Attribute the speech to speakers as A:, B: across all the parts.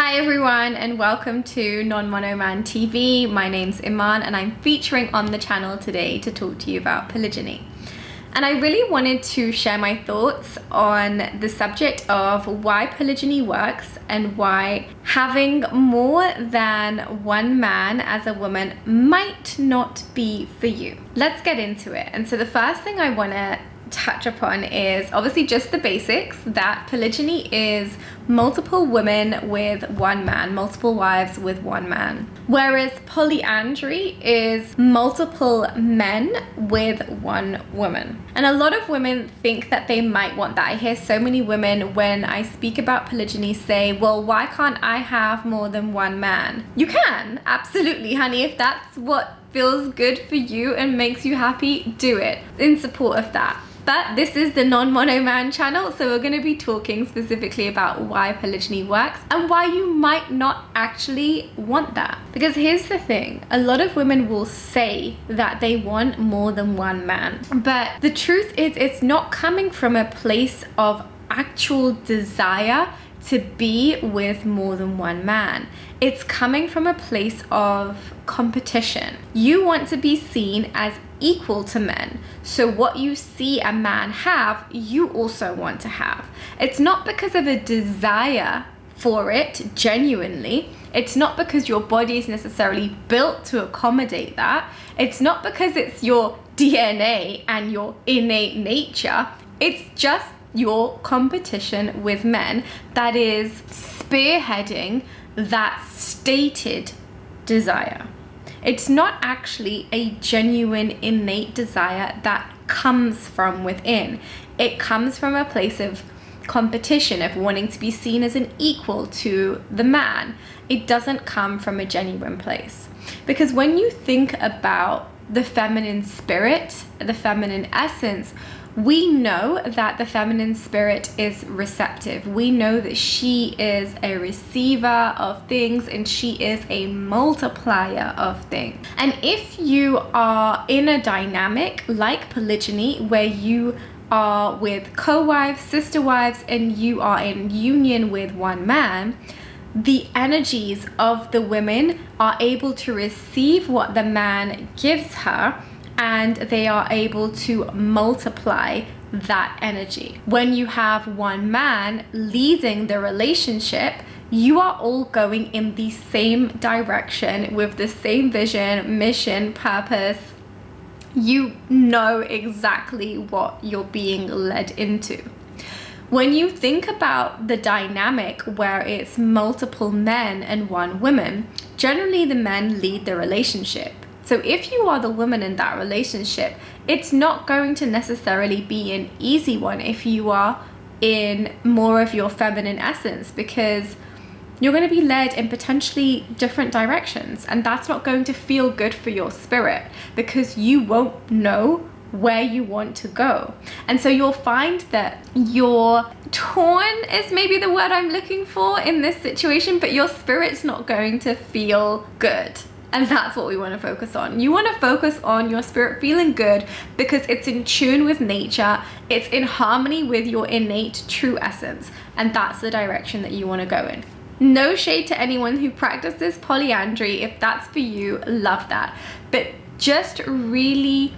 A: Hi everyone and welcome to Non-Monoman TV. My name's Iman and I'm featuring on the channel today to talk to you about polygyny. And I really wanted to share my thoughts on the subject of why polygyny works and why having more than one man as a woman might not be for you. Let's get into it. And so the first thing I want to touch upon is obviously just the basics, that polygyny is multiple women with one man, multiple wives with one man, whereas polyandry is multiple men with one woman. And a lot of women think that they might want that. I hear so many women when I speak about polygyny say, well, why can't I have more than one man? You can, absolutely, honey. If that's what feels good for you and makes you happy, do it, in support of that. But this is the Non-Monoman channel, so we're going to be talking specifically about why polygyny works and why you might not actually want that. Because here's the thing, a lot of women will say that they want more than one man, but the truth is it's not coming from a place of actual desire to be with more than one man. It's coming from a place of competition. You want to be seen as equal to men. So what you see a man have, you also want to have. It's not because of a desire for it genuinely. It's not because your body is necessarily built to accommodate that. It's not because it's your DNA and your innate nature. It's just your competition with men that is spearheading that stated desire. It's not actually a genuine innate desire that comes from within. It comes from a place of competition, of wanting to be seen as an equal to the man. It doesn't come from a genuine place. Because when you think about the feminine spirit, the feminine essence, we know that the feminine spirit is receptive. We know that she is a receiver of things and she is a multiplier of things. And if you are in a dynamic like polygyny, where you are with co-wives, sister wives, and you are in union with one man, the energies of the women are able to receive what the man gives her, and they are able to multiply that energy. When you have one man leading the relationship, you are all going in the same direction with the same vision, mission, purpose. You know exactly what you're being led into. When you think about the dynamic where it's multiple men and one woman, generally the men lead the relationship. So if you are the woman in that relationship, it's not going to necessarily be an easy one if you are in more of your feminine essence, because you're going to be led in potentially different directions, and that's not going to feel good for your spirit because you won't know where you want to go. And so you'll find that you're torn is maybe the word I'm looking for in this situation, but your spirit's not going to feel good. And that's what we want to focus on. You want to focus on your spirit feeling good because it's in tune with nature. It's in harmony with your innate true essence. And that's the direction that you want to go in. No shade to anyone who practices polyandry. If that's for you, love that. But just really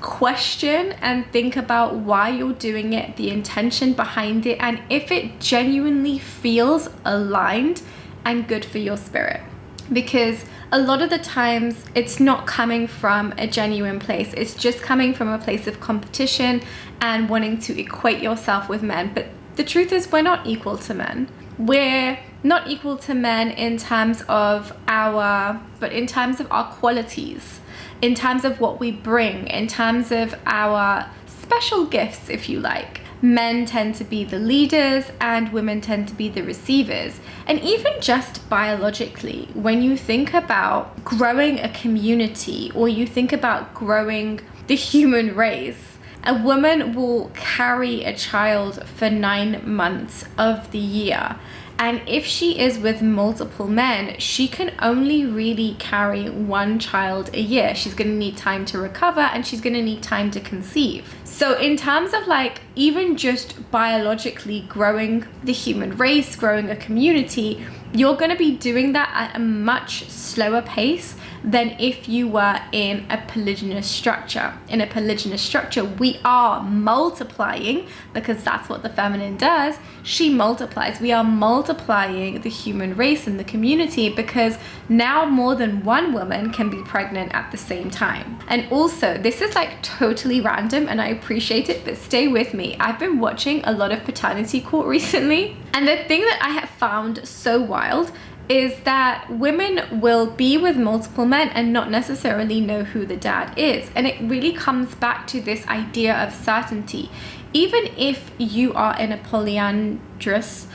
A: question and think about why you're doing it, the intention behind it, and if it genuinely feels aligned and good for your spirit. Because a lot of the times it's not coming from a genuine place. It's just coming from a place of competition and wanting to equate yourself with men. But the truth is we're not equal to men. We're not equal to men in terms of our qualities, in terms of what we bring, in terms of our special gifts, if you like. Men tend to be the leaders and women tend to be the receivers. And even just biologically, when you think about growing a community or you think about growing the human race, a woman will carry a child for 9 months of the year. And if she is with multiple men, she can only really carry one child a year. She's going to need time to recover and she's going to need time to conceive. So in terms of like even just biologically growing the human race, growing a community, you're going to be doing that at a much slower pace than if you were in a polygynous structure. In a polygynous structure, we are multiplying, because that's what the feminine does. She multiplies. We are multiplying the human race and the community, because now more than one woman can be pregnant at the same time. And also, this is like totally random and I appreciate it, but stay with me. I've been watching a lot of paternity court recently, and the thing that I have found so wild is that women will be with multiple men and not necessarily know who the dad is. And it really comes back to this idea of certainty. Even if you are in a polyamorous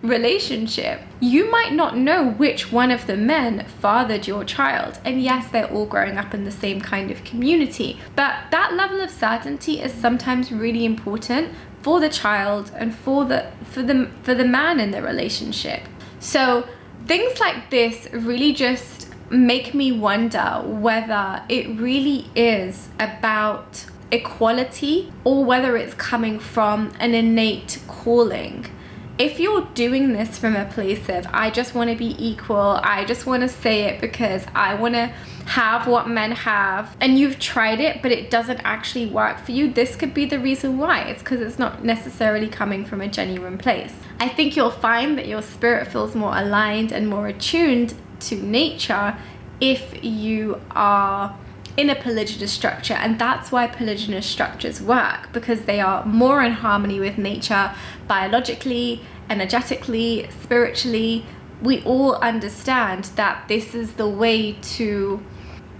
A: relationship, you might not know which one of the men fathered your child. And yes, they're all growing up in the same kind of community, but that level of certainty is sometimes really important for the child and for the man in the relationship. So things like this really just make me wonder whether it really is about equality or whether it's coming from an innate calling. If you're doing this from a place of, I just want to be equal, I just want to say it because I want to have what men have, and you've tried it but it doesn't actually work for you, this could be the reason why. It's because it's not necessarily coming from a genuine place. I think you'll find that your spirit feels more aligned and more attuned to nature if you are in a polygynous structure, and that's why polygynous structures work, because they are more in harmony with nature biologically, energetically, spiritually. We all understand that this is the way to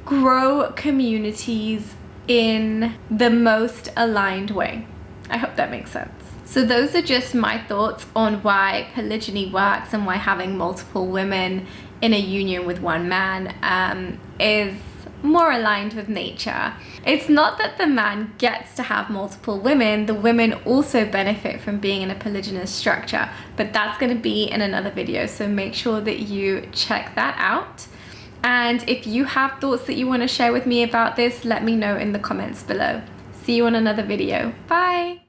A: grow communities in the most aligned way. I hope that makes sense. So those are just my thoughts on why polygyny works and why having multiple women in a union with one man is more aligned with nature. It's not that the man gets to have multiple women, the women also benefit from being in a polygynous structure, but that's going to be in another video, so make sure that you check that out. And if you have thoughts that you want to share with me about this, let me know in the comments below. See you on another video. Bye!